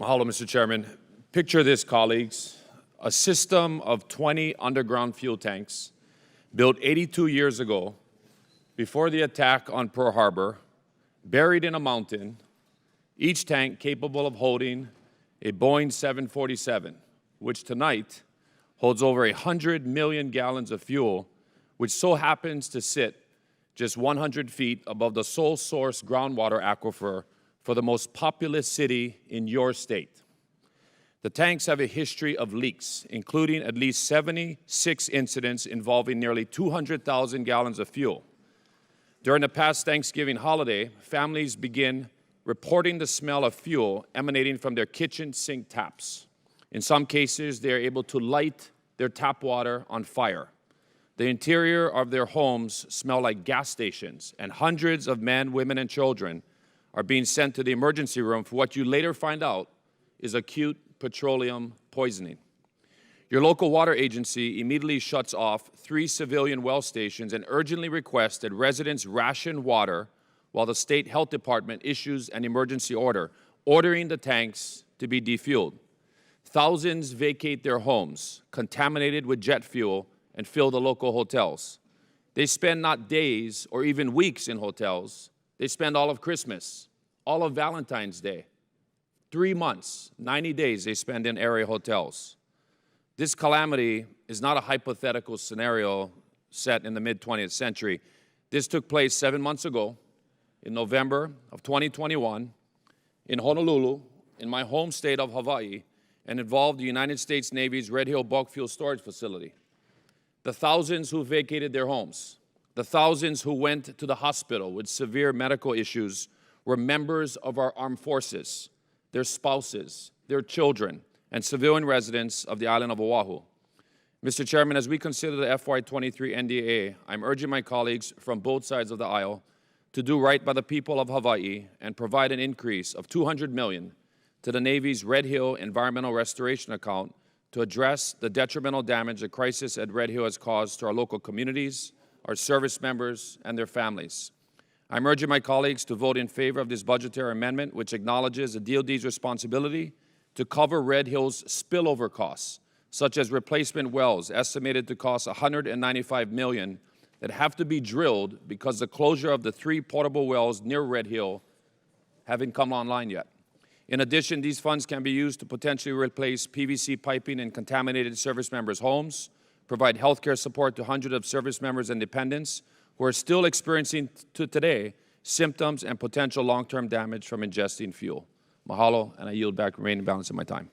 Mahalo, Mr. Chairman. Picture this, colleagues. A system of 20 underground fuel tanks built 82 years ago before the attack on Pearl Harbor, buried in a mountain, each tank capable of holding a Boeing 747, which tonight holds over 100 million gallons of fuel, which so happens to sit just 100 feet above the sole source groundwater aquifer for the most populous city in your state. The tanks have a history of leaks, including at least 76 incidents involving nearly 200,000 gallons of fuel. During the past Thanksgiving holiday, families begin reporting the smell of fuel emanating from their kitchen sink taps. In some cases, they are able to light their tap water on fire. The interior of their homes smell like gas stations, and hundreds of men, women, and children are being sent to the emergency room for what you later find out is acute petroleum poisoning. Your local water agency immediately shuts off 3 civilian well stations and urgently requests that residents ration water while the state health department issues an emergency order, ordering the tanks to be defueled. Thousands vacate their homes, contaminated with jet fuel, and fill the local hotels. They spend not days or even weeks in hotels. They spend all of Christmas, all of Valentine's Day. 3 months, 90 days they spend in area hotels. This calamity is not a hypothetical scenario set in the mid-20th century. This took place 7 months ago in November of 2021 in Honolulu, in my home state of Hawaii, and involved the United States Navy's Red Hill bulk fuel storage facility. The thousands who vacated their homes, the thousands who went to the hospital with severe medical issues were members of our armed forces, their spouses, their children, and civilian residents of the island of Oahu. Mr. Chairman, as we consider the FY23 NDAA, I'm urging my colleagues from both sides of the aisle to do right by the people of Hawaii and provide an increase of $200 million to the Navy's Red Hill Environmental Restoration Account to address the detrimental damage the crisis at Red Hill has caused to our local communities, our service members, and their families. I'm urging my colleagues to vote in favor of this budgetary amendment, which acknowledges the DoD's responsibility to cover Red Hill's spillover costs, such as replacement wells estimated to cost $195 million that have to be drilled because the closure of the 3 portable wells near Red Hill haven't come online yet. In addition, these funds can be used to potentially replace PVC piping in contaminated service members' homes, provide health care support to hundreds of service members and dependents who are still experiencing today symptoms and potential long-term damage from ingesting fuel. Mahalo, and I yield back the remaining balance of my time.